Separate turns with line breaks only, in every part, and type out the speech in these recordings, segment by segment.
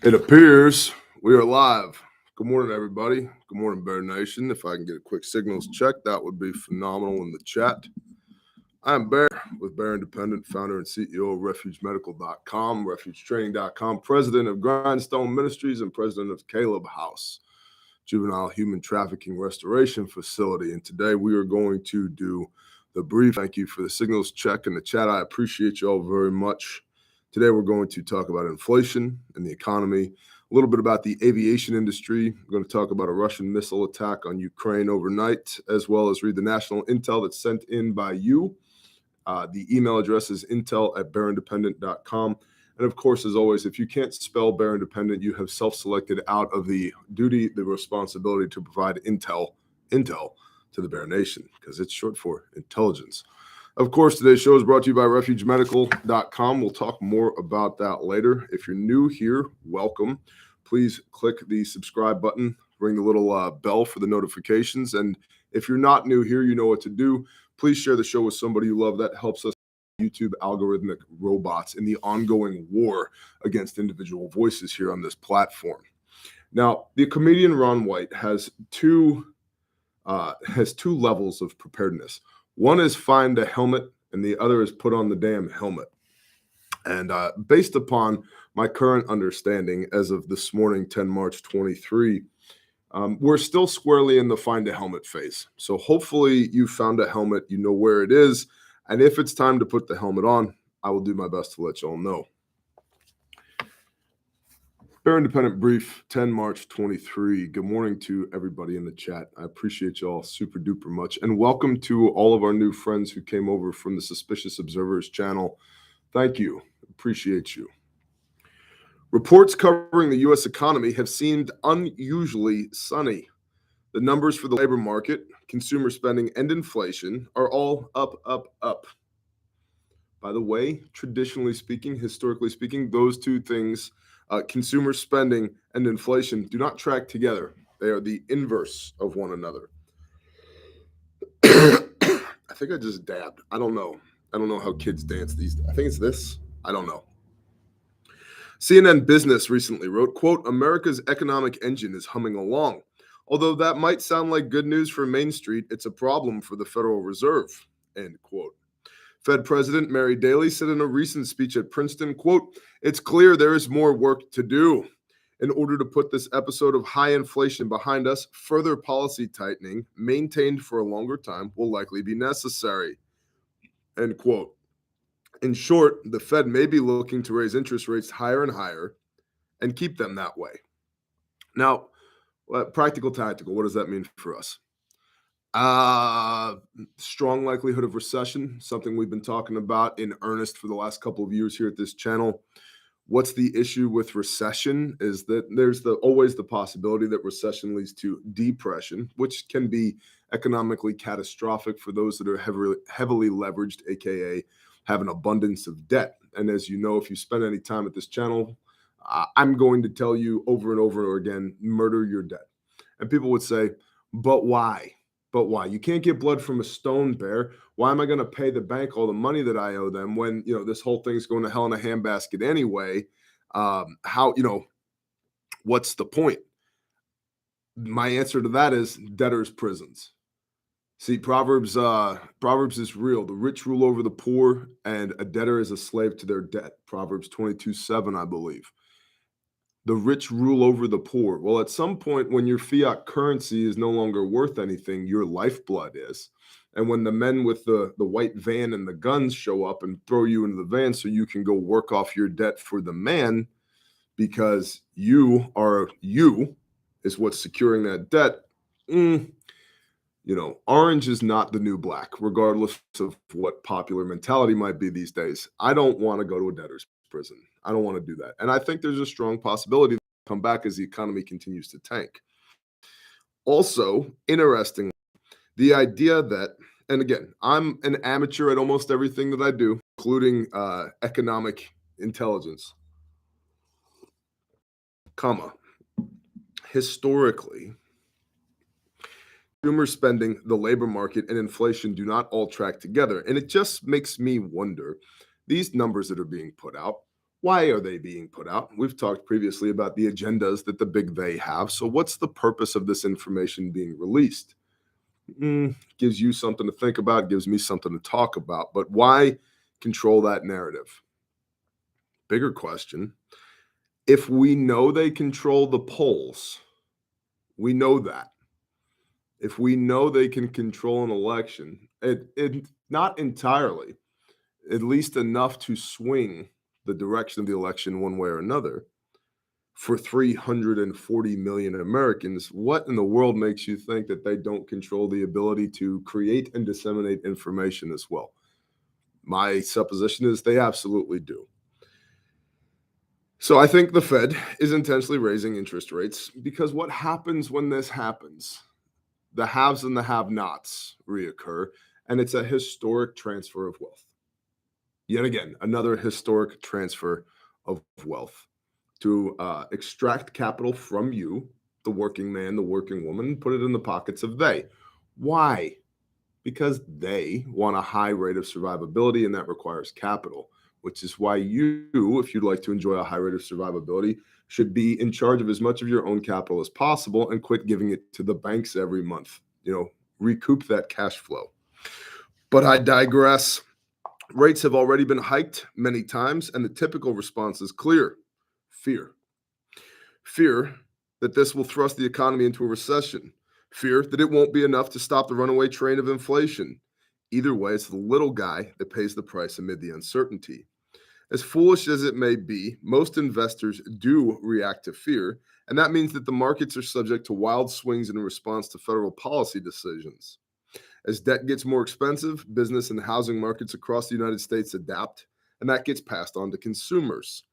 It appears we are live. Good morning, everybody. Good morning, Bear Nation. If I can get a quick signals check, that would be phenomenal in the chat. I'm Bear with Bear Independent, founder and CEO of RefugeMedical.com, RefugeTraining.com, president of Grindstone Ministries, and president of Caleb House, Juvenile Human Trafficking Restoration Facility. And today we are going to do the brief. Thank you for the signals check in the chat. I appreciate you all very much. Today, we're going to talk about inflation and the economy, a little bit about the aviation industry. We're going to talk about a Russian missile attack on Ukraine overnight, as well as read the national intel that's sent in by you. The email address is intel@bearindependent.com. And of course, as always, if you can't spell Bear Independent, you have self-selected out of the duty, the responsibility to provide intel to the Bear Nation, because it's short for intelligence. Of course, today's show is brought to you by RefugeMedical.com. We'll talk more about that later. If you're new here, welcome. Please click the subscribe button, ring the little bell for the notifications. And if you're not new here, you know what to do. Please share the show with somebody you love. That helps us YouTube algorithmic robots in the ongoing war against individual voices here on this platform. Now, the comedian Ron White has two levels of preparedness. One is find a helmet, and the other is put on the damn helmet. And based upon my current understanding as of this morning, 10 March 23, we're still squarely in the find a helmet phase. So hopefully you found a helmet, you know where it is. And if it's time to put the helmet on, I will do my best to let you all know. Bear Independent Brief, 10 March 23. Good morning to everybody in the chat. I appreciate you all super duper much. And welcome to all of our new friends who came over from the Suspicious Observers channel. Thank you. Appreciate you. Reports covering the U.S. economy have seemed unusually sunny. The numbers for the labor market, consumer spending, and inflation are all up, up, up. By the way, traditionally speaking, historically speaking, those two things, consumer spending and inflation, do not track together. They are the inverse of one another. I think I just dabbed. I don't know. I don't know how kids dance these days. I think it's this. I don't know. CNN Business recently wrote, quote, America's economic engine is humming along. Although that might sound like good news for Main Street, it's a problem for the Federal Reserve, end quote. Fed President Mary Daly said in a recent speech at Princeton, quote, it's clear there is more work to do. In order to put this episode of high inflation behind us, further policy tightening, maintained for a longer time, will likely be necessary, end quote. In short, the Fed may be looking to raise interest rates higher and higher and keep them that way. Now, practical, tactical, what does that mean for us? Strong likelihood of recession, something we've been talking about in earnest for the last couple of years here at this channel. What's the issue with recession is that there's always the possibility that recession leads to depression, which can be economically catastrophic for those that are heavily leveraged, aka have an abundance of debt. And as you know, if you spend any time at this channel, I'm going to tell you over and over again, murder your debt. And people would say, but why? But why? You can't get blood from a stone, Bear. Why am I going to pay the bank all the money that I owe them when, this whole thing's going to hell in a handbasket anyway? What's the point? My answer to that is debtors' prisons. See, Proverbs is real. The rich rule over the poor, and a debtor is a slave to their debt. Proverbs 22:7, I believe. The rich rule over the poor. Well, at some point when your fiat currency is no longer worth anything, your lifeblood is. And when the men with the white van and the guns show up and throw you into the van so you can go work off your debt for the man, because you is what's securing that debt, orange is not the new black, regardless of what popular mentality might be these days. I don't want to go to a debtor's prison. I don't want to do that. And I think there's a strong possibility that will come back as the economy continues to tank. Also, interestingly, the idea that, and again, I'm an amateur at almost everything that I do, including economic intelligence, historically, consumer spending, the labor market, and inflation do not all track together. And it just makes me wonder, these numbers that are being put out, Why are they being put out? We've talked previously about the agendas that the big they have. So what's the purpose of this information being released? Gives you something to think about, gives me something to talk about. But why control that narrative? Bigger question. If we know they control the polls, we know that. If we know they can control an election, it not entirely, at least enough to swing the direction of the election one way or another. For 340 million Americans, what in the world makes you think that they don't control the ability to create and disseminate information as well? My supposition is they absolutely do. So I think the Fed is intentionally raising interest rates because what happens when this happens? The haves and the have-nots reoccur, and it's a historic transfer of wealth. Yet again, another historic transfer of wealth to extract capital from you, the working man, the working woman, put it in the pockets of they. Why? Because they want a high rate of survivability, and that requires capital, which is why you, if you'd like to enjoy a high rate of survivability, should be in charge of as much of your own capital as possible and quit giving it to the banks every month. Recoup that cash flow. But I digress. Rates have already been hiked many times, and the typical response is clear: fear. Fear that this will thrust the economy into a recession. Fear that it won't be enough to stop the runaway train of inflation. Either way, it's the little guy that pays the price amid the uncertainty. As foolish as it may be, most investors do react to fear, and that means that the markets are subject to wild swings in response to federal policy decisions. As debt gets more expensive, business and housing markets across the United States adapt, and that gets passed on to consumers.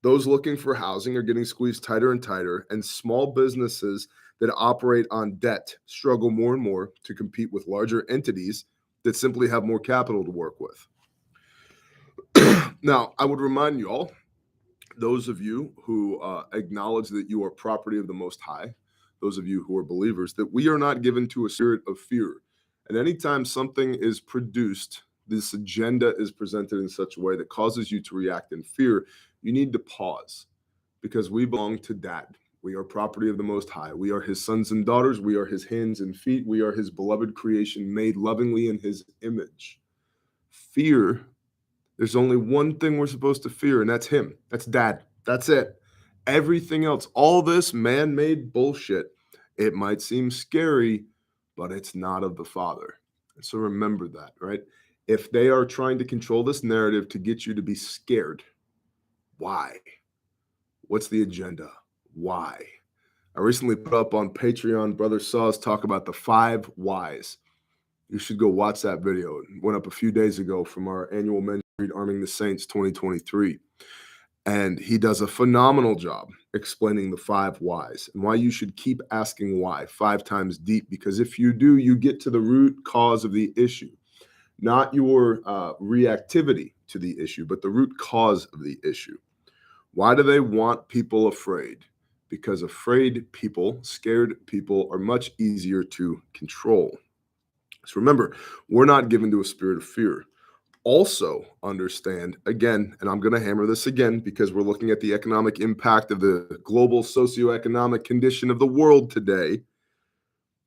Those looking for housing are getting squeezed tighter and tighter, and small businesses that operate on debt struggle more and more to compete with larger entities that simply have more capital to work with. Now, I would remind you all, those of you who acknowledge that you are property of the Most High, those of you who are believers, that we are not given to a spirit of fear. And anytime something is produced, this agenda is presented in such a way that causes you to react in fear, you need to pause, because we belong to Dad. We are property of the Most High. We are his sons and daughters. We are his hands and feet. We are his beloved creation made lovingly in his image. Fear, there's only one thing we're supposed to fear, and that's him. That's Dad. That's it. Everything else, all this man-made bullshit, it might seem scary, but it's not of the Father. And so remember that, right? If they are trying to control this narrative to get you to be scared, why? What's the agenda? Why? I recently put up on Patreon, Brother Saw's talk about the 5 whys. You should go watch that video. It went up a few days ago from our annual men's retreat, Arming the Saints 2023. And he does a phenomenal job explaining the 5 whys and why you should keep asking why 5 times deep, because if you do, you get to the root cause of the issue, not your reactivity to the issue, but the root cause of the issue. Why do they want people afraid? Because afraid people, scared people are much easier to control. So remember, we're not given to a spirit of fear. Also understand, again, and I'm going to hammer this again because we're looking at the economic impact of the global socioeconomic condition of the world today.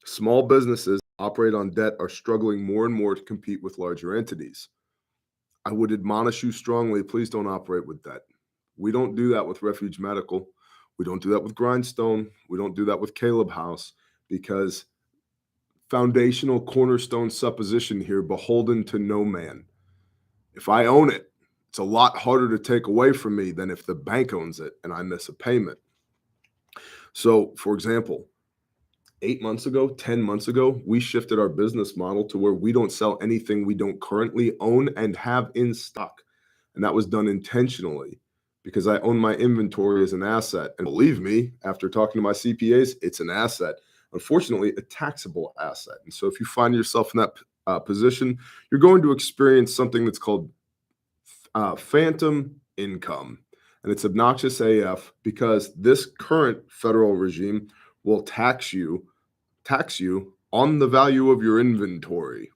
Small businesses that operate on debt are struggling more and more to compete with larger entities. I would admonish you strongly, please don't operate with debt. We don't do that with Refuge Medical. We don't do that with Grindstone. We don't do that with Caleb House, because foundational cornerstone supposition here, beholden to no man. If I own it, it's a lot harder to take away from me than if the bank owns it and I miss a payment. So, for example, 8 months ago, 10 months ago, we shifted our business model to where we don't sell anything we don't currently own and have in stock. And that was done intentionally because I own my inventory as an asset. And believe me, after talking to my CPAs, it's an asset. Unfortunately, a taxable asset. And so if you find yourself in that position, you're going to experience something that's called phantom income. And it's obnoxious AF because this current federal regime will tax you on the value of your inventory,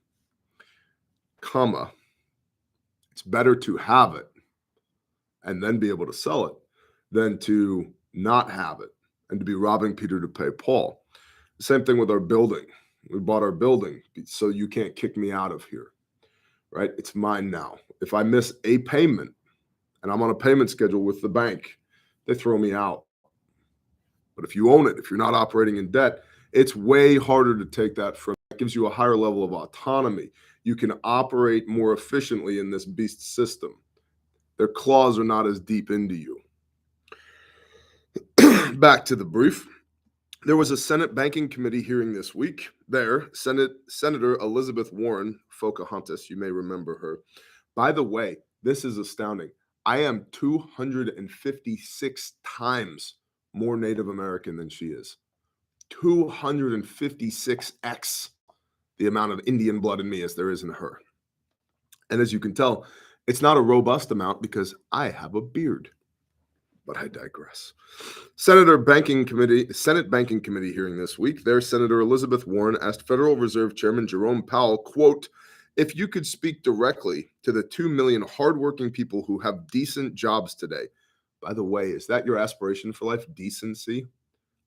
comma, it's better to have it and then be able to sell it than to not have it and to be robbing Peter to pay Paul. Same thing with our building. We bought our building, so you can't kick me out of here, right? It's mine now. If I miss a payment and I'm on a payment schedule with the bank, they throw me out. But if you own it, if you're not operating in debt, it's way harder to take that from. It gives you a higher level of autonomy. You can operate more efficiently in this beast system. Their claws are not as deep into you. Back to the brief. There was a Senate Banking Committee hearing this week. There, Senator Elizabeth Warren, Pocahontas, you may remember her. By the way, this is astounding. I am 256 times more Native American than she is. 256x the amount of Indian blood in me as there is in her. And as you can tell, it's not a robust amount because I have a beard. But I digress. Senate Banking Committee hearing this week, there, Senator Elizabeth Warren asked Federal Reserve Chairman Jerome Powell, quote, if you could speak directly to the 2 million hardworking people who have decent jobs today. By the way, is that your aspiration for life? Decency?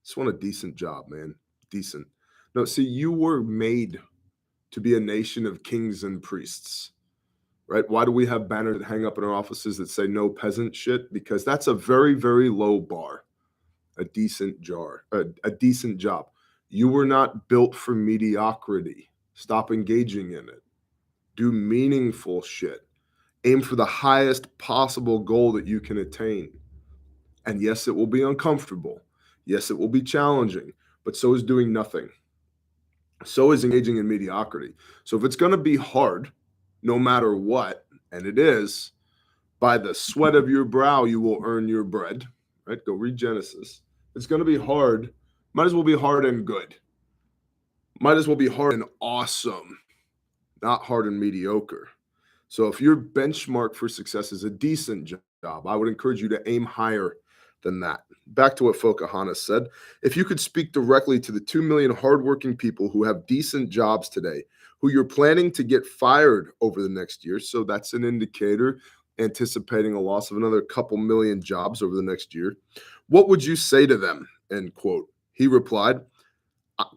Just want a decent job, man. Decent. No, see, you were made to be a nation of kings and priests. Right? Why do we have banners that hang up in our offices that say no peasant shit? Because that's a very, very low bar. A decent job. You were not built for mediocrity. Stop engaging in it. Do meaningful shit. Aim for the highest possible goal that you can attain. And yes, it will be uncomfortable. Yes, it will be challenging, but so is doing nothing. So is engaging in mediocrity. So if it's going to be hard, no matter what, and it is, by the sweat of your brow, you will earn your bread, right? Go read Genesis. It's going to be hard. Might as well be hard and good. Might as well be hard and awesome, not hard and mediocre. So if your benchmark for success is a decent job, I would encourage you to aim higher than that. Back to what Pocahontas said. If you could speak directly to the 2 million hardworking people who have decent jobs today, who you're planning to get fired over the next year, so that's an indicator, anticipating a loss of another couple million jobs over the next year, what would you say to them? End quote. He replied,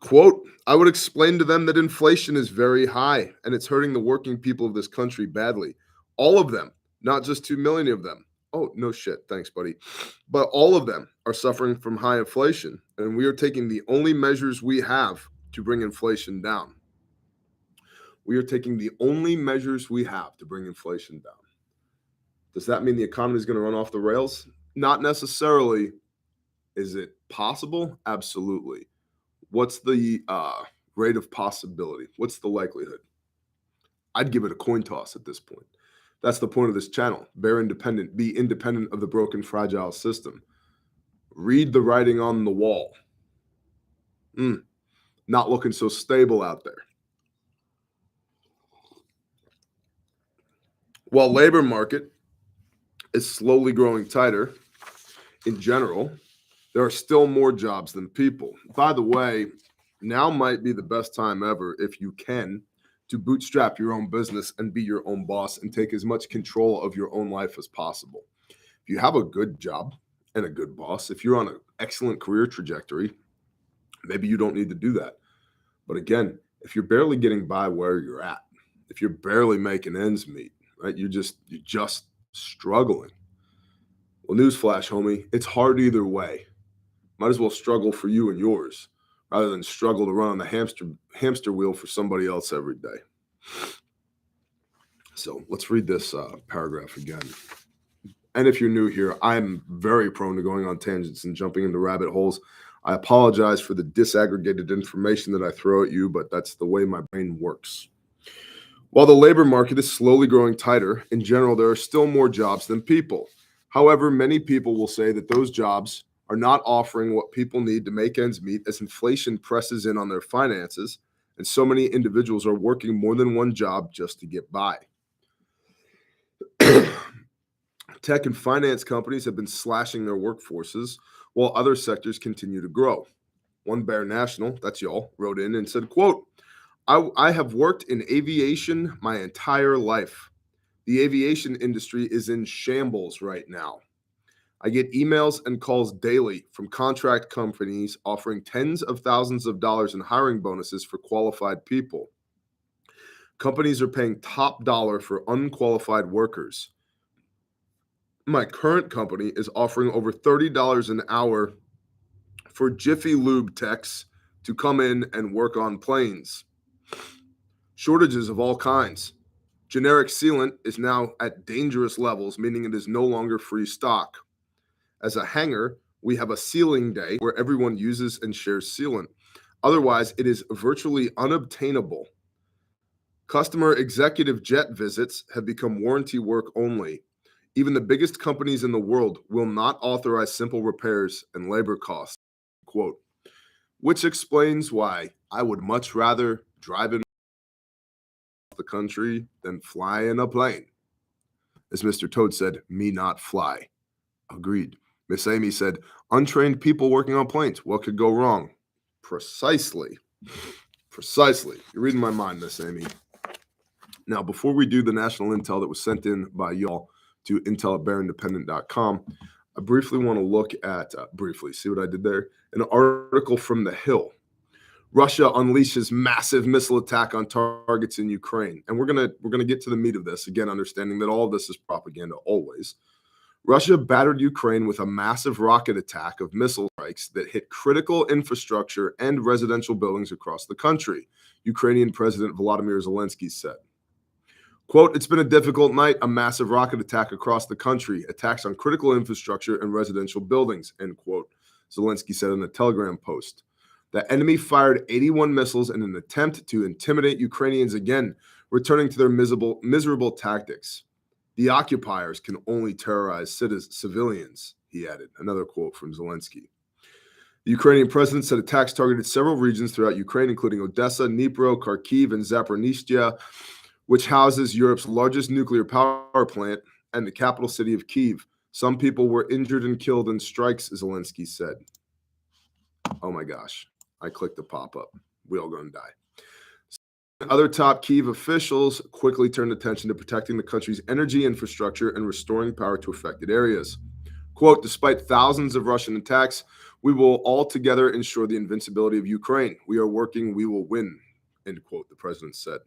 quote, I would explain to them that inflation is very high and it's hurting the working people of this country badly. All of them, not just 2 million of them. Oh, no shit. Thanks, buddy. But all of them are suffering from high inflation, and we are taking the only measures we have to bring inflation down. We are taking the only measures we have to bring inflation down. Does that mean the economy is going to run off the rails? Not necessarily. Is it possible? Absolutely. What's the rate of possibility? What's the likelihood? I'd give it a coin toss at this point. That's the point of this channel. Bear independent. Be independent of the broken, fragile system. Read the writing on the wall. Not looking so stable out there. While labor market is slowly growing tighter in general, there are still more jobs than people. By the way, now might be the best time ever, if you can, to bootstrap your own business and be your own boss and take as much control of your own life as possible. If you have a good job and a good boss, if you're on an excellent career trajectory, maybe you don't need to do that. But again, if you're barely getting by where you're at, if you're barely making ends meet, right? You're just struggling. Well, newsflash, homie, it's hard either way. Might as well struggle for you and yours rather than struggle to run on the hamster wheel for somebody else every day. So let's read this paragraph again. And if you're new here, I'm very prone to going on tangents and jumping into rabbit holes. I apologize for the disaggregated information that I throw at you, but that's the way my brain works. While the labor market is slowly growing tighter, in general, there are still more jobs than people. However, many people will say that those jobs are not offering what people need to make ends meet as inflation presses in on their finances, and so many individuals are working more than one job just to get by. Tech and finance companies have been slashing their workforces while other sectors continue to grow. One Bear National, that's y'all, wrote in and said, quote, I have worked in aviation my entire life. The aviation industry is in shambles right now. I get emails and calls daily from contract companies offering tens of thousands of dollars in hiring bonuses for qualified people. Companies are paying top dollar for unqualified workers. My current company is offering over $30 an hour for Jiffy Lube techs to come in and work on planes. Shortages of all kinds. Generic sealant is now at dangerous levels, meaning it is no longer free stock. As a hangar, we have a sealing day where everyone uses and shares sealant. Otherwise, it is virtually unobtainable. Customer executive jet visits have become warranty work only. Even the biggest companies in the world will not authorize simple repairs and labor costs. Quote, which explains why I would much rather drive in the country than fly in a plane. As Mr. Toad said, me not fly. Agreed. Miss Amy said, untrained people working on planes. What could go wrong? Precisely. Precisely. You're reading my mind, Miss Amy. Now, before we do the national intel that was sent in by y'all to intel@bearindependent.com, I briefly want to look at, see what I did there? An article from The Hill. Russia unleashes massive missile attack on targets in Ukraine. And we're gonna get to the meat of this, again, understanding that all of this is propaganda always. Russia battered Ukraine with a massive rocket attack of missile strikes that hit critical infrastructure and residential buildings across the country, Ukrainian President Volodymyr Zelensky said. Quote, it's been a difficult night, a massive rocket attack across the country, attacks on critical infrastructure and residential buildings, end quote, Zelensky said in a Telegram post. The enemy fired 81 missiles in an attempt to intimidate Ukrainians again, returning to their miserable tactics. The occupiers can only terrorize civilians, he added, another quote from Zelensky. The Ukrainian president said attacks targeted several regions throughout Ukraine, including Odessa, Dnipro, Kharkiv, and Zaporizhzhia, which houses Europe's largest nuclear power plant and the capital city of Kyiv. Some people were injured and killed in strikes, Zelensky said. Oh my gosh, I clicked the pop-up. We all gonna die. Other top Kyiv officials quickly turned attention to protecting the country's energy infrastructure and restoring power to affected areas. Quote, despite thousands of Russian attacks, we will all together ensure the invincibility of Ukraine. We are working, we will win, end quote, the president said.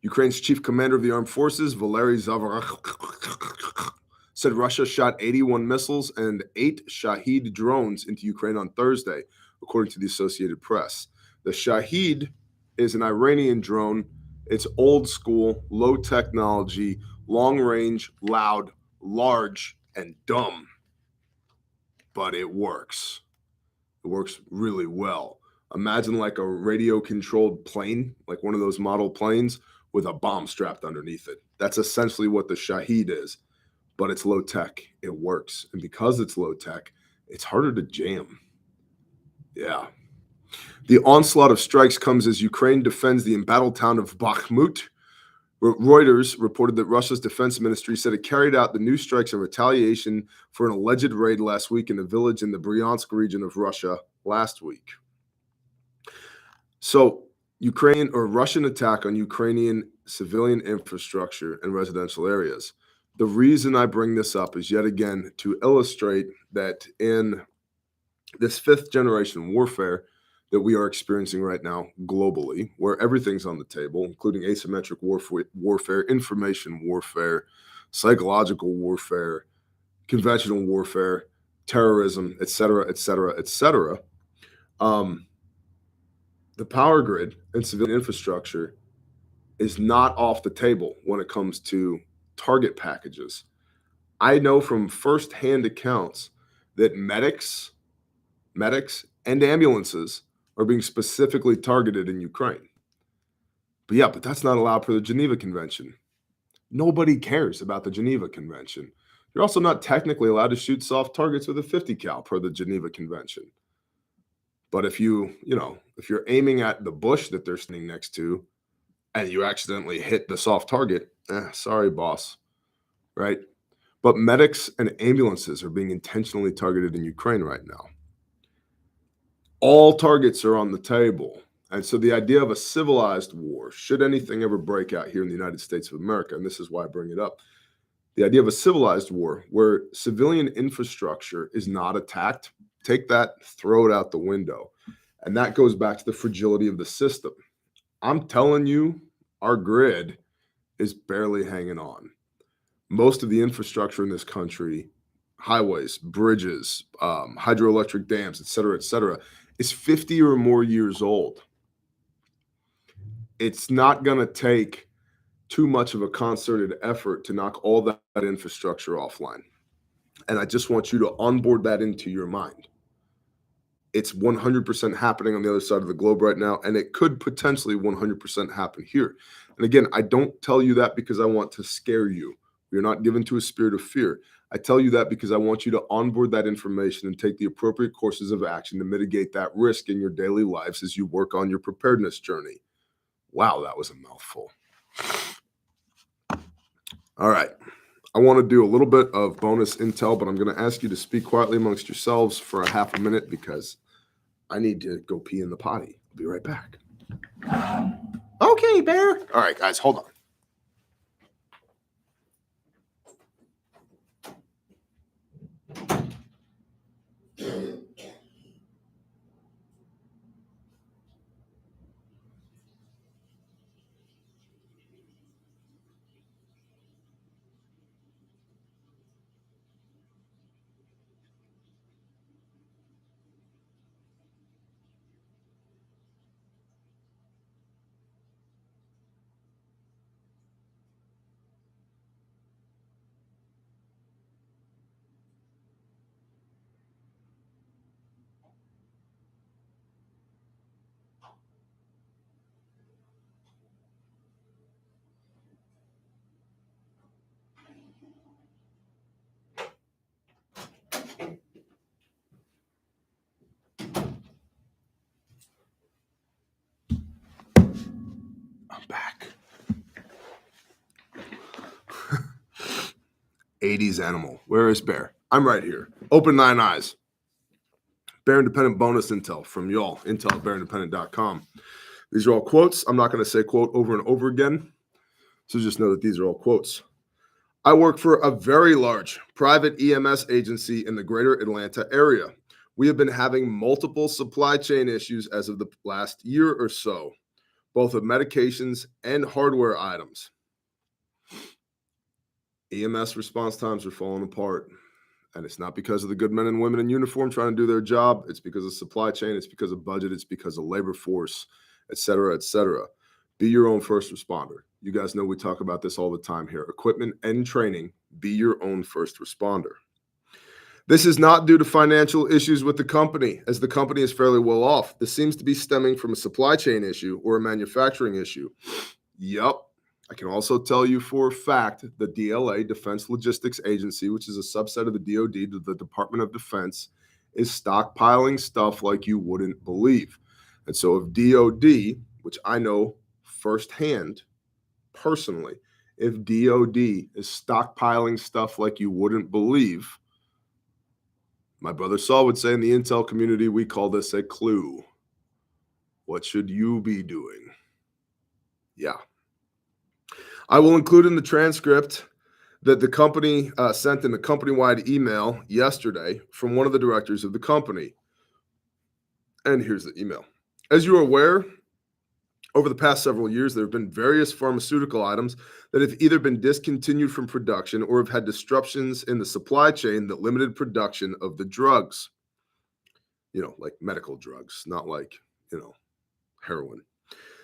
Ukraine's chief commander of the armed forces, Valery Zavarach, said Russia shot 81 missiles and 8 Shahid drones into Ukraine on Thursday, according to the Associated Press. The Shahid is an Iranian drone. It's old school, low technology, long range, loud, large, and dumb. But it works. It works really well. Imagine like a radio-controlled plane, like one of those model planes with a bomb strapped underneath it. That's essentially what the Shahid is, but it's low tech. It works. And because it's low tech, it's harder to jam. Yeah. The onslaught of strikes comes as Ukraine defends the embattled town of Bakhmut. Reuters reported that Russia's defense ministry said it carried out the new strikes in retaliation for an alleged raid last week in a village in the Bryansk region of Russia last week. So, Russian attack on Ukrainian civilian infrastructure and residential areas. The reason I bring this up is yet again to illustrate that in this fifth generation warfare that we are experiencing right now globally, where everything's on the table, including asymmetric warfare, information warfare, psychological warfare, conventional warfare, terrorism, etc., etc., etc. The power grid and civilian infrastructure is not off the table when it comes to target packages. I know from firsthand accounts that medics and ambulances are being specifically targeted in Ukraine. But that's not allowed per the Geneva Convention. Nobody cares about the Geneva Convention. You're also not technically allowed to shoot soft targets with a 50 cal per the Geneva Convention. But if you're aiming at the bush that they're standing next to and you accidentally hit the soft target, sorry, boss, right? But medics and ambulances are being intentionally targeted in Ukraine right now. All targets are on the table. And so the idea of a civilized war, should anything ever break out here in the United States of America, and this is why I bring it up, the idea of a civilized war where civilian infrastructure is not attacked, take that, throw it out the window. And that goes back to the fragility of the system. I'm telling you, our grid is barely hanging on. Most of the infrastructure in this country, highways, bridges, hydroelectric dams, et cetera, is 50 or more years old. It's not going to take too much of a concerted effort to knock all that infrastructure offline. And I just want you to onboard that into your mind. It's 100% happening on the other side of the globe right now, and it could potentially 100% happen here. And again, I don't tell you that because I want to scare you. You're not given to a spirit of fear. I tell you that because I want you to onboard that information and take the appropriate courses of action to mitigate that risk in your daily lives as you work on your preparedness journey. Wow, that was a mouthful. All right. I want to do a little bit of bonus intel, but I'm going to ask you to speak quietly amongst yourselves for a half a minute because I need to go pee in the potty. I'll be right back. Okay, Bear. All right, guys, hold on. I'm back. 80s animal. Where is Bear? I'm right here. Open thine eyes. Bear Independent bonus intel from y'all. Intel at bearindependent.com. These are all quotes. I'm not going to say quote over and over again. So just know that these are all quotes. I work for a very large private EMS agency in the greater Atlanta area. We have been having multiple supply chain issues as of the last year or so, both of medications and hardware items. EMS response times are falling apart. And it's not because of the good men and women in uniform trying to do their job. It's because of supply chain. It's because of budget. It's because of labor force, et cetera, et cetera. Be your own first responder. You guys know we talk about this all the time here. Equipment and training. Be your own first responder. This is not due to financial issues with the company, as the company is fairly well off. This seems to be stemming from a supply chain issue or a manufacturing issue. Yup. I can also tell you for a fact the DLA, Defense Logistics Agency, which is a subset of the DoD, the Department of Defense, is stockpiling stuff like you wouldn't believe. And so if DoD, which I know firsthand, personally, if DoD is stockpiling stuff like you wouldn't believe, my brother Saul would say in the intel community, we call this a clue. What should you be doing? Yeah. I will include in the transcript that the company sent in a company-wide email yesterday from one of the directors of the company. And here's the email. As you are aware, over the past several years, there have been various pharmaceutical items that have either been discontinued from production or have had disruptions in the supply chain that limited production of the drugs. You know, like medical drugs, not like, heroin.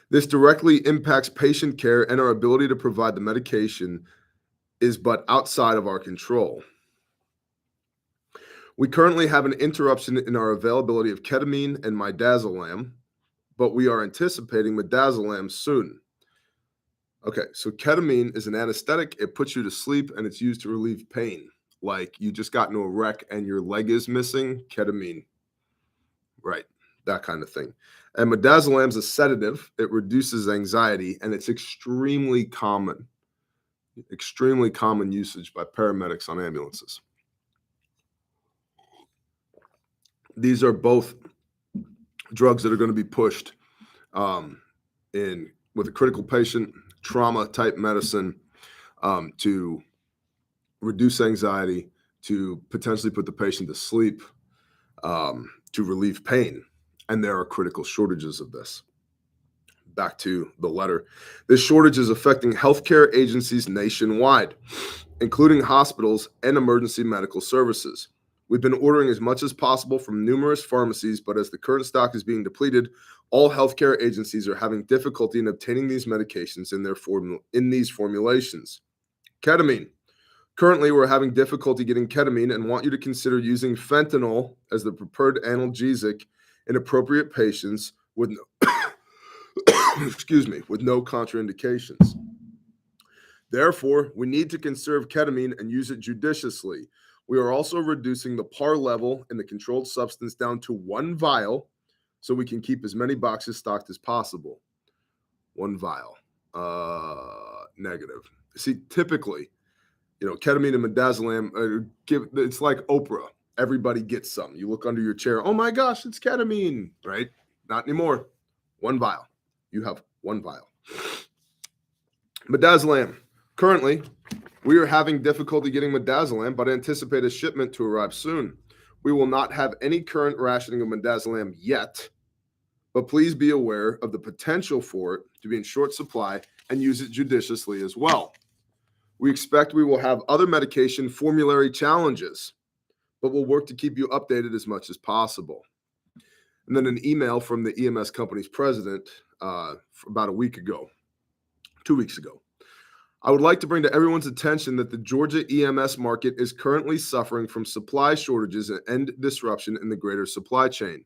This directly impacts patient care, and our ability to provide the medication is but outside of our control. We currently have an interruption in our availability of ketamine and midazolam, but we are anticipating midazolam soon. Okay, so ketamine is an anesthetic. It puts you to sleep, and it's used to relieve pain. Like you just got into a wreck and your leg is missing, ketamine. Right, that kind of thing. And midazolam is a sedative. It reduces anxiety, and it's extremely common usage by paramedics on ambulances. These are both drugs that are going to be pushed with a critical patient, trauma type medicine, to reduce anxiety, to potentially put the patient to sleep, to relieve pain. And there are critical shortages of this. Back to the letter. This shortage is affecting healthcare agencies nationwide, including hospitals and emergency medical services. We've been ordering as much as possible from numerous pharmacies, but as the current stock is being depleted, all healthcare agencies are having difficulty in obtaining these medications in these formulations. Ketamine. Currently, we're having difficulty getting ketamine and want you to consider using fentanyl as the preferred analgesic in appropriate patients with no, with no contraindications. Therefore, we need to conserve ketamine and use it judiciously. We are also reducing the PAR level in the controlled substance down to 1 vial so we can keep as many boxes stocked as possible. 1 vial. Negative. See, typically, ketamine and midazolam, it's like Oprah. Everybody gets some. You look under your chair. Oh my gosh, it's ketamine, right? Not anymore. 1 vial. You have 1 vial. Midazolam. Currently, we are having difficulty getting midazolam, but anticipate a shipment to arrive soon. We will not have any current rationing of midazolam yet, but please be aware of the potential for it to be in short supply and use it judiciously as well. We expect we will have other medication formulary challenges, but we'll work to keep you updated as much as possible. And then an email from the EMS company's president about 2 weeks ago. I would like to bring to everyone's attention that the Georgia EMS market is currently suffering from supply shortages and disruption in the greater supply chain.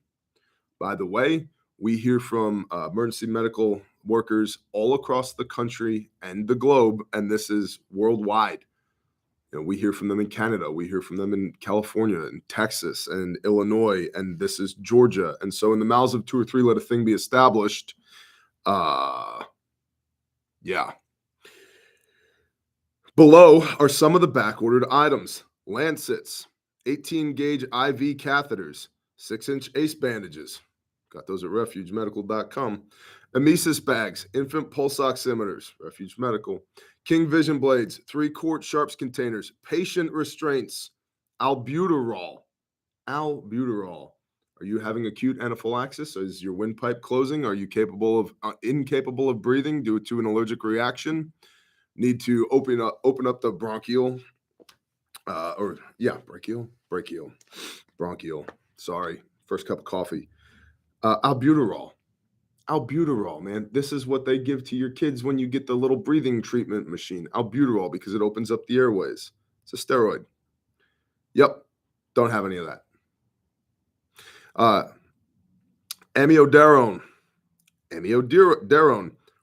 By the way, we hear from emergency medical workers all across the country and the globe, and this is worldwide. We hear from them in Canada, we hear from them in California and Texas and Illinois, and this is Georgia. And so in the mouths of 2 or 3, let a thing be established. Below are some of the back-ordered items. Lancets, 18-gauge IV catheters, 6-inch ACE bandages. Got those at refugemedical.com. Emesis bags, infant pulse oximeters, Refuge Medical. King Vision blades, 3-quart sharps containers, patient restraints, albuterol. Albuterol. Are you having acute anaphylaxis? Is your windpipe closing? Are you incapable of breathing due to an allergic reaction? Need to open up the bronchial. Bronchial. Sorry, first cup of coffee. Albuterol, man. This is what they give to your kids when you get the little breathing treatment machine. Albuterol, because it opens up the airways. It's a steroid. Yep, don't have any of that. Amiodarone,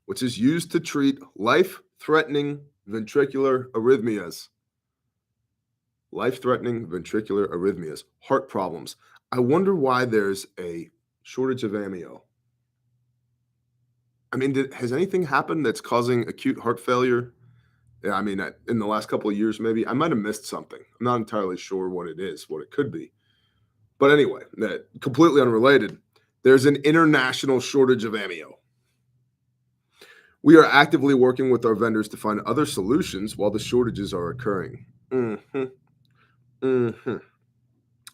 which is used to treat life-threatening ventricular arrhythmias. Heart problems. I wonder why there's a shortage of amio. I mean, has anything happened that's causing acute heart failure? Yeah, I mean, in the last couple of years, maybe. I might have missed something. I'm not entirely sure what it is, what it could be. But anyway, completely unrelated, there's an international shortage of amio. We are actively working with our vendors to find other solutions while the shortages are occurring. And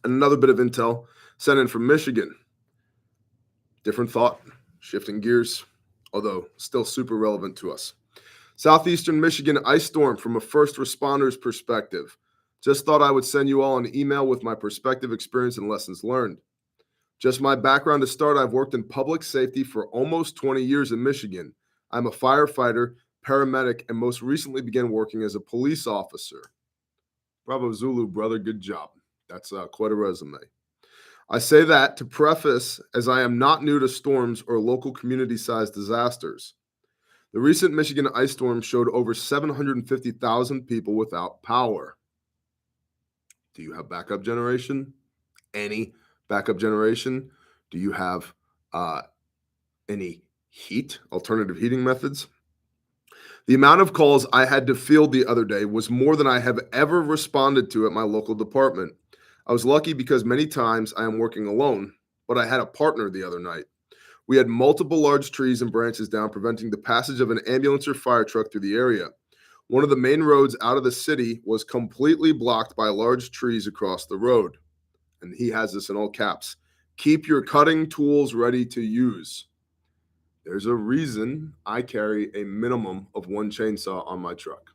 another bit of intel sent in from Michigan. Different thought, shifting gears, although still super relevant to us. Southeastern Michigan ice storm from a first responder's perspective. Just thought I would send you all an email with my perspective, experience, and lessons learned. Just my background to start, I've worked in public safety for almost 20 years in Michigan. I'm a firefighter, paramedic, and most recently began working as a police officer. Bravo Zulu, brother, good job. That's quite a resume. I say that to preface, as I am not new to storms or local community-sized disasters. The recent Michigan ice storm showed over 750,000 people without power. Do you have backup generation? Any backup generation? Do you have any alternative heating methods? The amount of calls I had to field the other day was more than I have ever responded to at my local department. I was lucky because many times I am working alone, but I had a partner the other night. We had multiple large trees and branches down, preventing the passage of an ambulance or fire truck through the area. One of the main roads out of the city was completely blocked by large trees across the road. And he has this in all caps. Keep your cutting tools ready to use. There's a reason I carry a minimum of one chainsaw on my truck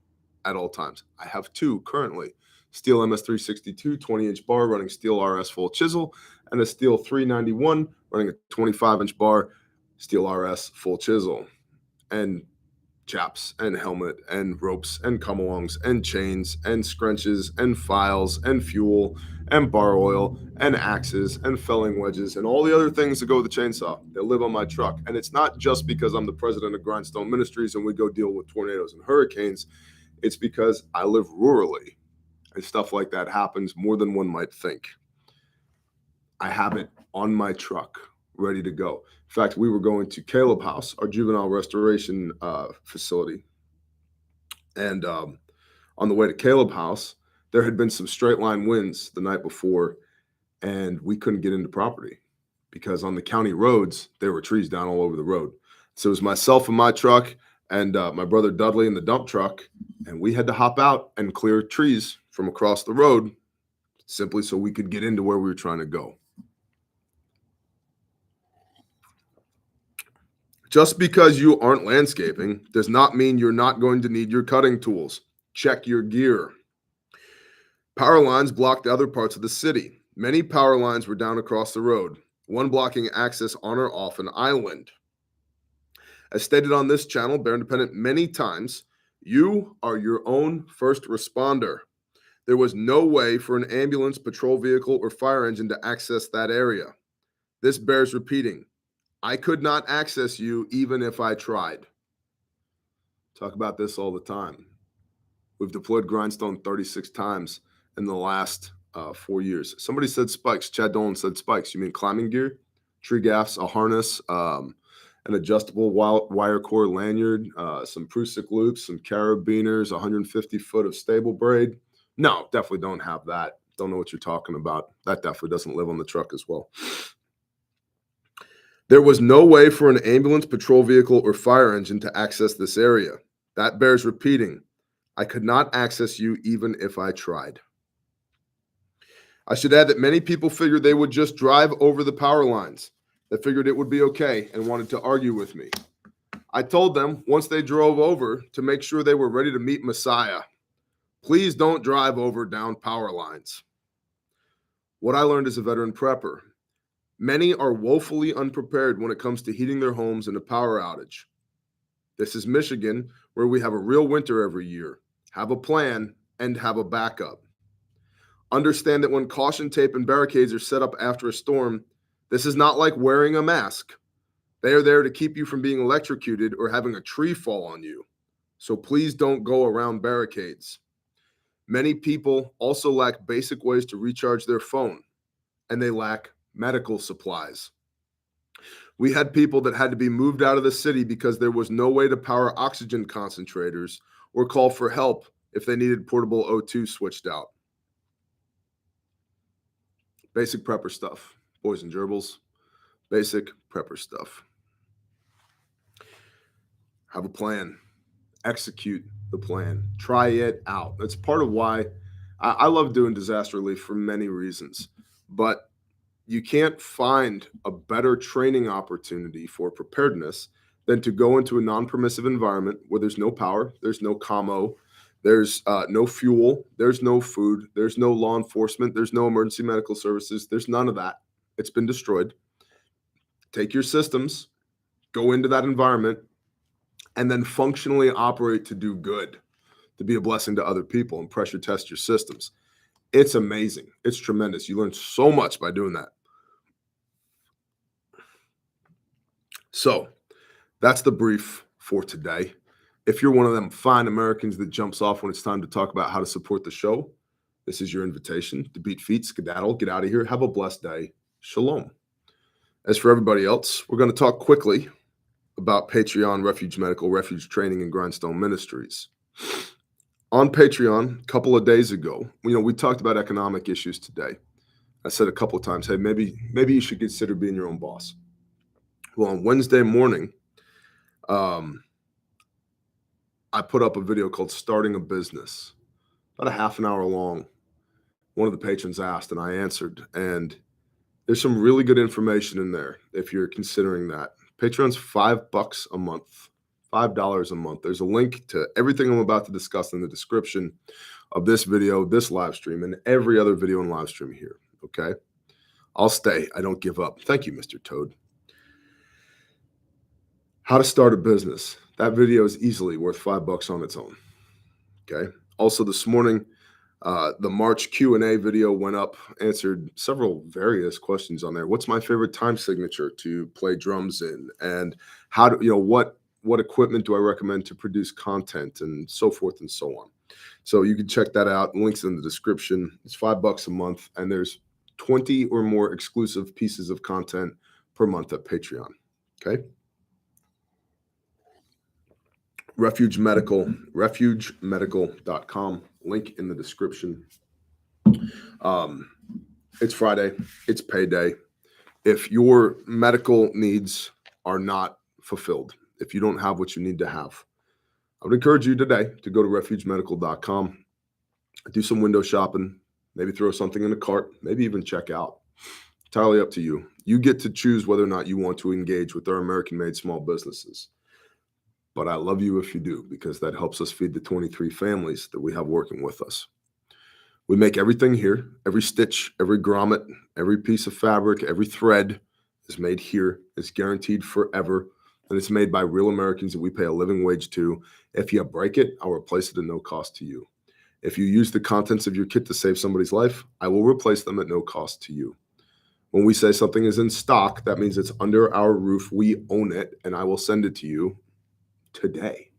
at all times. I have two currently. Steel MS362 20-inch bar running steel RS full chisel, and a steel 391 running a 25-inch bar steel RS full chisel. And chaps and helmet and ropes and come-alongs and chains and scrunches and files and fuel and bar oil and axes and felling wedges and all the other things that go with the chainsaw that live on my truck. And it's not just because I'm the president of Grindstone Ministries and we go deal with tornadoes and hurricanes. It's because I live rurally and stuff like that happens more than one might think. I have it on my truck ready to go. In fact, we were going to Caleb House, our juvenile restoration facility. And on the way to Caleb House, there had been some straight line winds the night before, and we couldn't get into property because on the county roads, there were trees down all over the road. So it was myself in my truck and my brother Dudley in the dump truck, and we had to hop out and clear trees from across the road simply so we could get into where we were trying to go. Just because you aren't landscaping does not mean you're not going to need your cutting tools. Check your gear. Power lines blocked other parts of the city. Many power lines were down across the road, one blocking access on or off an island. As stated on this channel, Bear Independent, many times, you are your own first responder. There was no way for an ambulance, patrol vehicle, or fire engine to access that area. This bears repeating. I could not access you even if I tried. Talk about this all the time. We've deployed Grindstone 36 times in the last 4 years. Somebody said spikes. Chad Dolan said spikes. You mean climbing gear? Tree gaffs, a harness, an adjustable wire core lanyard, some Prusik loops, some carabiners, 150 foot of stable braid. No, definitely don't have that. Don't know what you're talking about. That definitely doesn't live on the truck as well. There was no way for an ambulance, patrol vehicle, or fire engine to access this area. That bears repeating. I could not access you even if I tried. I should add that many people figured they would just drive over the power lines. They figured it would be okay and wanted to argue with me. I told them once they drove over to make sure they were ready to meet Messiah. Please don't drive over down power lines. What I learned as a veteran prepper. Many are woefully unprepared when it comes to heating their homes in a power outage. This is Michigan, where we have a real winter every year. Have a plan and have a backup. Understand that when caution tape and barricades are set up after a storm, this is not like wearing a mask. They are there to keep you from being electrocuted or having a tree fall on you. So please don't go around barricades. Many people also lack basic ways to recharge their phone, and they lack medical supplies. We had people that had to be moved out of the city because there was no way to power oxygen concentrators or call for help if they needed portable O2 switched out. Basic prepper stuff, boys and gerbils, basic prepper stuff. Have a plan, execute the plan, try it out. That's part of why I love doing disaster relief for many reasons, but you can't find a better training opportunity for preparedness than to go into a non-permissive environment where there's no power, there's no commo, there's no fuel, there's no food, there's no law enforcement, there's no emergency medical services, there's none of that. It's been destroyed. Take your systems, go into that environment, and then functionally operate to do good, to be a blessing to other people and pressure test your systems. It's amazing. It's tremendous. You learn so much by doing that. So that's the brief for today. If you're one of them fine Americans that jumps off when it's time to talk about how to support the show, this is your invitation to beat feet, skedaddle, get out of here. Have a blessed day. Shalom. As for everybody else, we're going to talk quickly about Patreon, Refuge Medical, Refuge Training, and Grindstone Ministries. On Patreon, a couple of days ago, we talked about economic issues today. I said a couple of times, hey, maybe you should consider being your own boss. Well, on Wednesday morning, I put up a video called Starting a Business, about a half an hour long. One of the patrons asked and I answered, and there's some really good information in there if you're considering that. Patreon's $5 a month, $5 a month. There's a link to everything I'm about to discuss in the description of this video, this live stream, and every other video and live stream here, okay? I'll stay. I don't give up. Thank you, Mr. Toad. How to start a business. That video is easily worth $5 on its own, okay? Also, this morning, the March Q&A video went up, answered several various questions on there. What's my favorite time signature to play drums in? And how do, what equipment do I recommend to produce content, and so forth and so on. So you can check that out. Links in the description. It's $5 a month, and there's 20 or more exclusive pieces of content per month at Patreon, okay? refugemedical.com. Link in the description. It's Friday. It's payday. If your medical needs are not fulfilled, if you don't have what you need to have, I would encourage you today to go to refugemedical.com, do some window shopping, maybe throw something in a cart, maybe even check out. Entirely up to you. You get to choose whether or not you want to engage with our American-made small businesses. But I love you if you do, because that helps us feed the 23 families that we have working with us. We make everything here. Every stitch, every grommet, every piece of fabric, every thread is made here. It's guaranteed forever. And it's made by real Americans that we pay a living wage to. If you break it, I'll replace it at no cost to you. If you use the contents of your kit to save somebody's life, I will replace them at no cost to you. When we say something is in stock, that means it's under our roof. We own it, and I will send it to you today.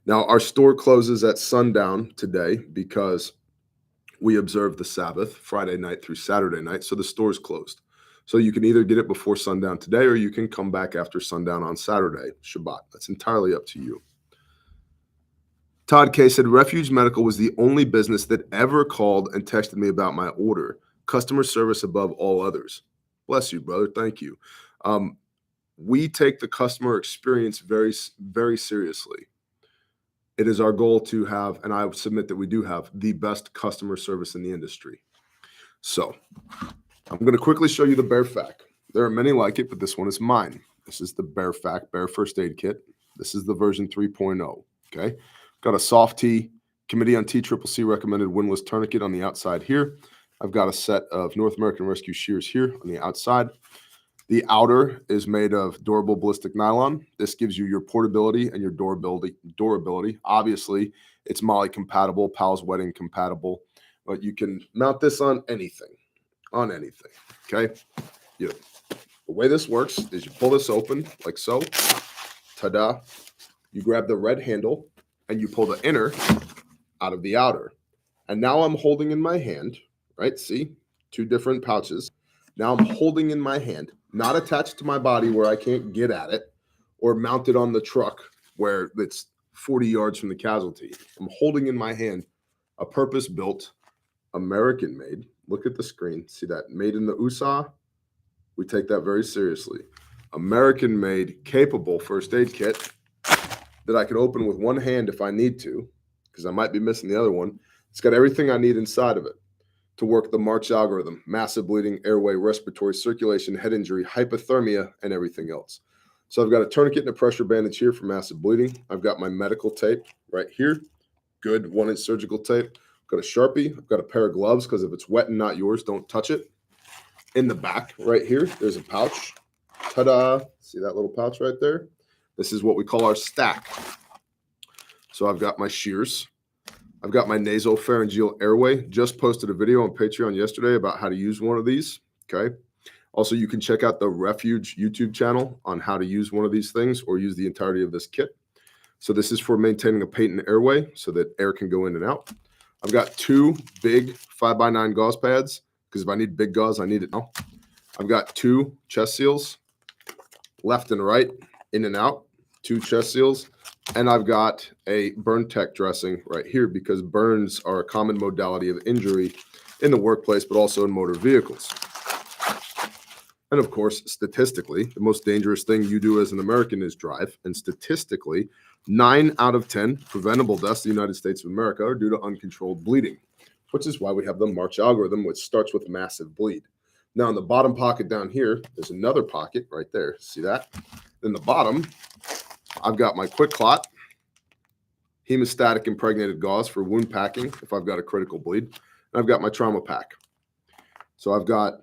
Now, our store closes at sundown today because we observe the Sabbath, Friday night through Saturday night, so the store's closed. So you can either get it before sundown today, or you can come back after sundown on Saturday, Shabbat. That's entirely up to you. Todd K. said, Refuge Medical was the only business that ever called and texted me about my order. Customer service above all others. Bless you, brother. Thank you. We take the customer experience very, very seriously. It is our goal to have, and I submit that we do have, the best customer service in the industry. So I'm going to quickly show you the Bear Fac. There are many like it, but this one is mine. This is the Bear Fac, Bear First Aid Kit. This is the version 3.0, okay? Got a soft T, Committee on TCCC recommended windlass tourniquet on the outside here. I've got a set of North American Rescue shears here on the outside. The outer is made of durable ballistic nylon. This gives you your portability and your durability. Obviously, it's Molly compatible, Pal's Wedding compatible, but you can mount this on anything, okay? The way this works is you pull this open like so, ta-da. You grab the red handle and you pull the inner out of the outer. And now I'm holding in my hand, right? See, two different pouches. Now I'm holding in my hand, not attached to my body where I can't get at it, or mounted on the truck where it's 40 yards from the casualty. I'm holding in my hand a purpose-built, American-made. Look at the screen. See that? Made in the USA. We take that very seriously. American-made, capable first aid kit that I can open with one hand if I need to, because I might be missing the other one. It's got everything I need inside of it to work the March algorithm: massive bleeding, airway, respiratory, circulation, head injury, hypothermia, and everything else. So I've got a tourniquet and a pressure bandage here for massive bleeding. I've got my medical tape right here. Good 1-inch surgical tape. I've got a Sharpie. I've got a pair of gloves because if it's wet and not yours, don't touch it. In the back right here, there's a pouch. Ta-da. See that little pouch right there? This is what we call our stack. So I've got my shears. I've got my nasopharyngeal airway. Just posted a video on Patreon yesterday about how to use one of these, okay? Also, you can check out the Refuge YouTube channel on how to use one of these things or use the entirety of this kit. So this is for maintaining a patent airway so that air can go in and out. I've got two big 5x9 gauze pads because if I need big gauze, I need it now. I've got two chest seals, left and right, in and out, two chest seals. And I've got a burn tech dressing right here because burns are a common modality of injury in the workplace, but also in motor vehicles. And of course, statistically, the most dangerous thing you do as an American is drive. And statistically, 9 out of 10 preventable deaths in the United States of America are due to uncontrolled bleeding, which is why we have the March algorithm, which starts with massive bleed. Now, in the bottom pocket down here, there's another pocket right there. See that? In the bottom, I've got my quick clot, hemostatic impregnated gauze for wound packing if I've got a critical bleed, and I've got my trauma pack. So I've got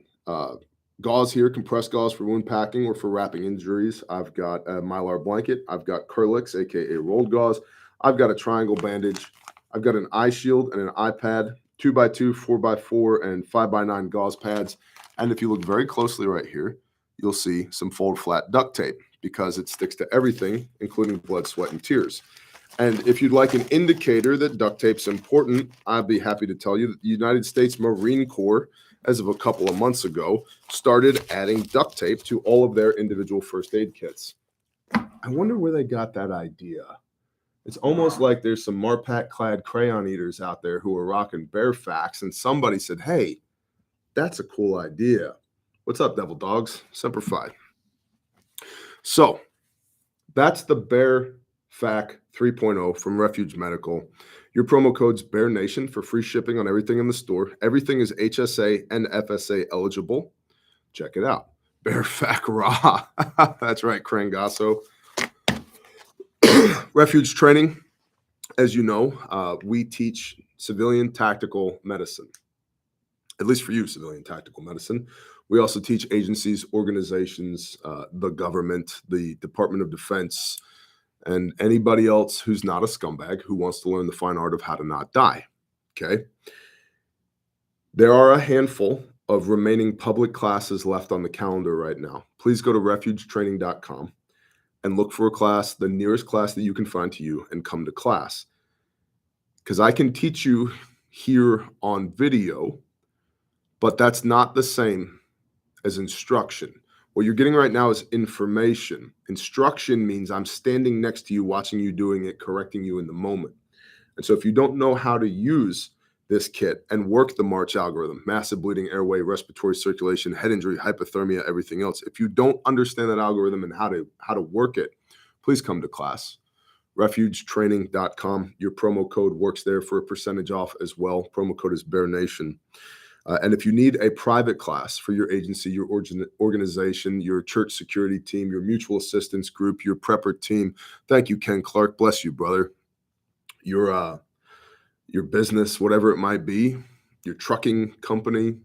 gauze here, compressed gauze for wound packing or for wrapping injuries. I've got a Mylar blanket. I've got Curlix, aka rolled gauze. I've got a triangle bandage. I've got an eye shield and an eye pad, 2x2, 4x4, and 5x9 gauze pads. And if you look very closely right here, you'll see some fold flat duct tape because it sticks to everything, including blood, sweat, and tears. And if you'd like an indicator that duct tape's important, I'd be happy to tell you that the United States Marine Corps, as of a couple of months ago, started adding duct tape to all of their individual first aid kits. I wonder where they got that idea. It's almost like there's some Marpat-clad crayon eaters out there who are rocking bear facts, and somebody said, hey, that's a cool idea. What's up, devil dogs? Semper Fi. So that's the Bear Fac 3.0 from Refuge Medical. Your promo code's Bear Nation for free shipping on everything in the store. Everything is HSA and FSA eligible. Check it out. Bear Fac Raw. That's right, Crangasso. Refuge Training. As you know, we teach civilian tactical medicine. At least for you, civilian tactical medicine. We also teach agencies, organizations, the government, the Department of Defense, and anybody else who's not a scumbag who wants to learn the fine art of how to not die. Okay. There are a handful of remaining public classes left on the calendar right now. Please go to refugetraining.com and look for a class, the nearest class that you can find to you, and come to class. Because I can teach you here on video, but that's not the same as instruction. What you're getting right now is information. Instruction means I'm standing next to you, watching you doing it, correcting you in the moment. And so if you don't know how to use this kit and work the March algorithm, massive bleeding, airway, respiratory circulation, head injury, hypothermia, everything else, if you don't understand that algorithm and how to work it, please come to class. refugetraining.com. Your promo code works there for a percentage off as well. Promo code is Bear Nation. And if you need a private class for your agency, your organization, your church security team, your mutual assistance group, your prepper team, thank you, Ken Clark. Bless you, brother. Your business, whatever it might be, your trucking company,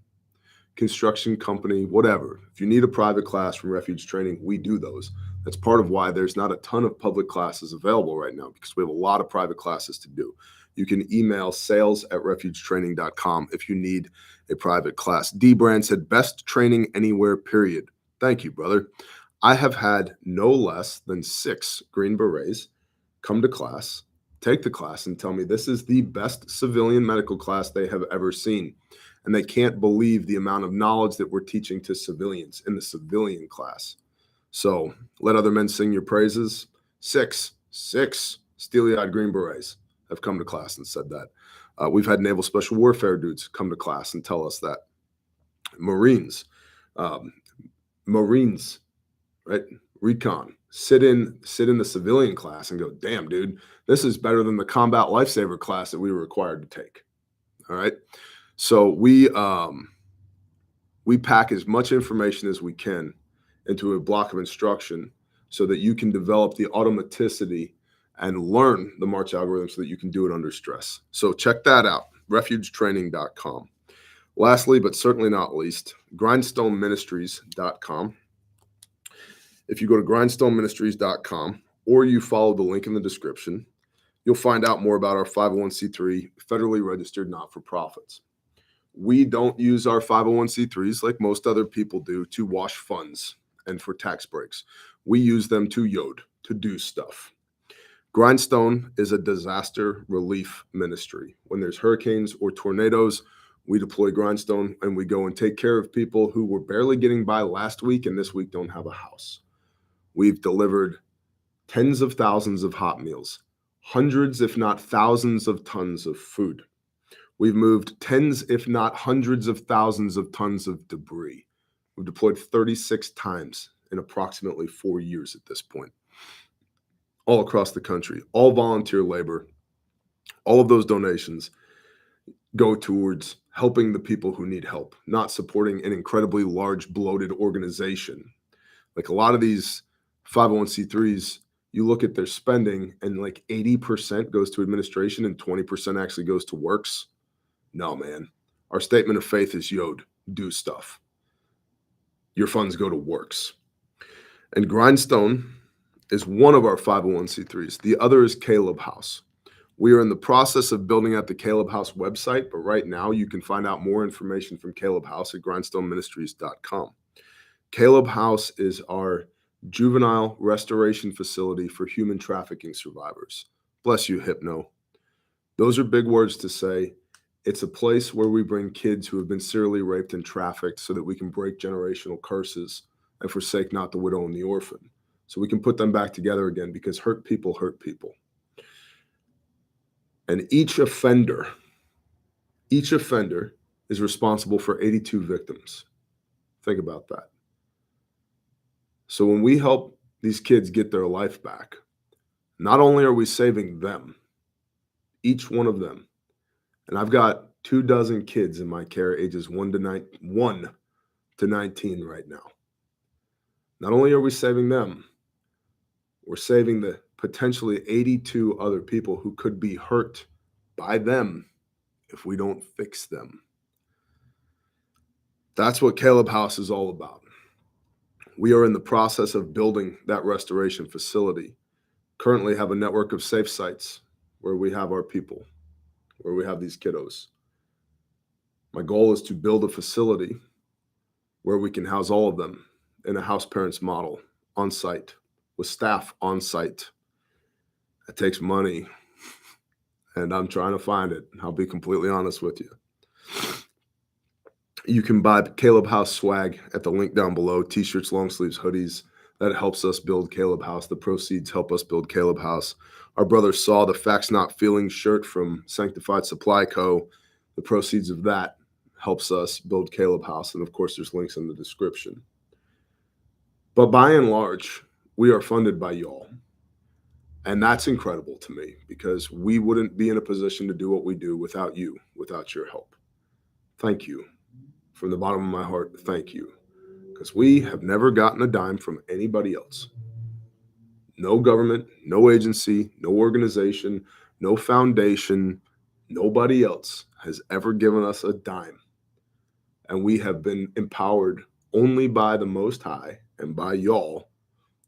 construction company, whatever. If you need a private class from Refuge Training, we do those. That's part of why there's not a ton of public classes available right now, because we have a lot of private classes to do. You can email sales@refugetraining.com if you need a private class. D Brand said, best training anywhere, period. Thank you, brother. I have had no less than 6 Green Berets come to class, take the class, and tell me this is the best civilian medical class they have ever seen. And they can't believe the amount of knowledge that we're teaching to civilians in the civilian class. So let other men sing your praises. 6 steely-eyed Green Berets have come to class and said that. We've had naval special warfare dudes come to class and tell us that. Marines, right? Recon, sit in the civilian class and go, damn, dude, this is better than the combat lifesaver class that we were required to take. All right. So we pack as much information as we can into a block of instruction so that you can develop the automaticity and learn the March algorithm so that you can do it under stress. So check that out, refugetraining.com. Lastly, but certainly not least, grindstoneministries.com. If you go to grindstoneministries.com or you follow the link in the description, you'll find out more about our 501c3 federally registered not-for-profits. We don't use our 501c3s like most other people do to wash funds and for tax breaks. We use them to yod, to do stuff. Grindstone is a disaster relief ministry. When there's hurricanes or tornadoes, we deploy Grindstone and we go and take care of people who were barely getting by last week and this week don't have a house. We've delivered tens of thousands of hot meals, hundreds, if not thousands of tons of food. We've moved tens, if not hundreds of thousands of tons of debris. We've deployed 36 times in approximately 4 years at this point, all across the country, all volunteer labor. All of those donations go towards helping the people who need help, not supporting an incredibly large, bloated organization. Like a lot of these 501c3s, you look at their spending and like 80% goes to administration and 20% actually goes to works. No, man. Our statement of faith is Yod, do stuff. Your funds go to works. And Grindstone is one of our 501c3s. The other is Caleb House. We are in the process of building out the Caleb House website, but right now you can find out more information from Caleb House at grindstoneministries.com. Caleb House is our juvenile restoration facility for human trafficking survivors. Bless you, Hypno. Those are big words to say. It's a place where we bring kids who have been serially raped and trafficked so that we can break generational curses and forsake not the widow and the orphan. So we can put them back together again, because hurt people hurt people. And each offender is responsible for 82 victims. Think about that. So when we help these kids get their life back, not only are we saving them, each one of them, and I've got 24 kids in my care, ages 1 to 19 right now. Not only are we saving them, we're saving the potentially 82 other people who could be hurt by them if we don't fix them. That's what Caleb House is all about. We are in the process of building that restoration facility. Currently have a network of safe sites where we have our people, where we have these kiddos. My goal is to build a facility where we can house all of them in a house parents model on site, with staff on site. It takes money, and I'm trying to find it. I'll be completely honest with you. You can buy Caleb House swag at the link down below, t-shirts, long sleeves, hoodies. That helps us build Caleb House. The proceeds help us build Caleb House. Our brother saw the Facts Not Feelings shirt from Sanctified Supply Co. The proceeds of that helps us build Caleb House. And of course, there's links in the description. But by and large, we are funded by y'all. And that's incredible to me, because we wouldn't be in a position to do what we do without you, without your help. Thank you. From the bottom of my heart, thank you. Because we have never gotten a dime from anybody else. No government, no agency, no organization, no foundation, nobody else has ever given us a dime. And we have been empowered only by the Most High and by y'all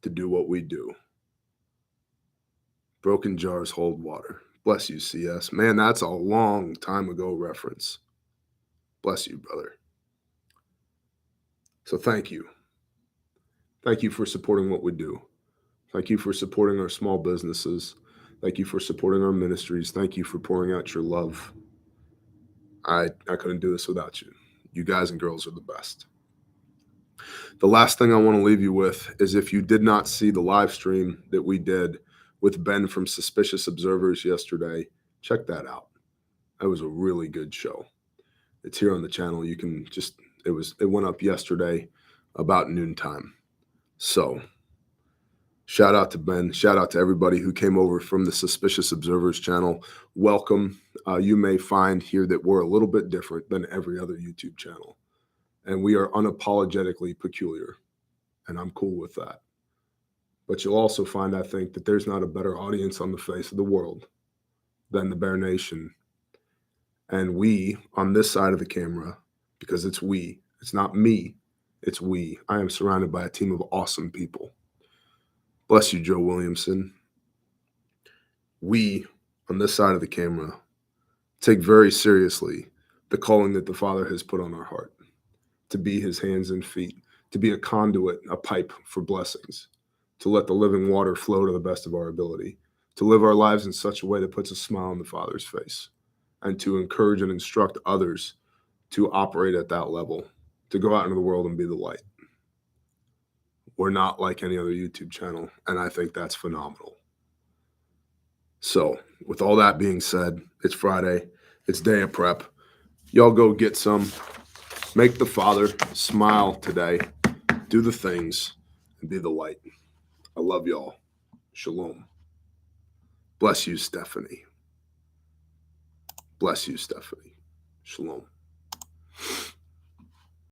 to do what we do. Broken jars hold water. Bless you, CS. Man, that's a long time ago reference. Bless you, brother. So thank you. Thank you for supporting what we do. Thank you for supporting our small businesses. Thank you for supporting our ministries. Thank you for pouring out your love. I couldn't do this without you. You guys and girls are the best. The last thing I want to leave you with is, if you did not see the live stream that we did with Ben from Suspicious Observers yesterday, check that out. That was a really good show. It's here on the channel. You can just, it went up yesterday about noontime. So shout out to Ben. Shout out to everybody who came over from the Suspicious Observers channel. Welcome. You may find here that we're a little bit different than every other YouTube channel. And we are unapologetically peculiar. And I'm cool with that. But you'll also find, I think, that there's not a better audience on the face of the world than the Bear Nation. And we, on this side of the camera, because it's we, it's not me, it's we. I am surrounded by a team of awesome people. Bless you, Joe Williamson. We, on this side of the camera, take very seriously the calling that the Father has put on our heart, to be his hands and feet, to be a conduit, a pipe for blessings, to let the living water flow to the best of our ability, to live our lives in such a way that puts a smile on the Father's face, and to encourage and instruct others to operate at that level, to go out into the world and be the light. We're not like any other YouTube channel, and I think that's phenomenal. So, with all that being said, it's Friday, it's day of prep. Y'all go get some. Make the Father smile today. Do the things and be the light. I love y'all. Shalom. Bless you, Stephanie. Bless you, Stephanie. Shalom.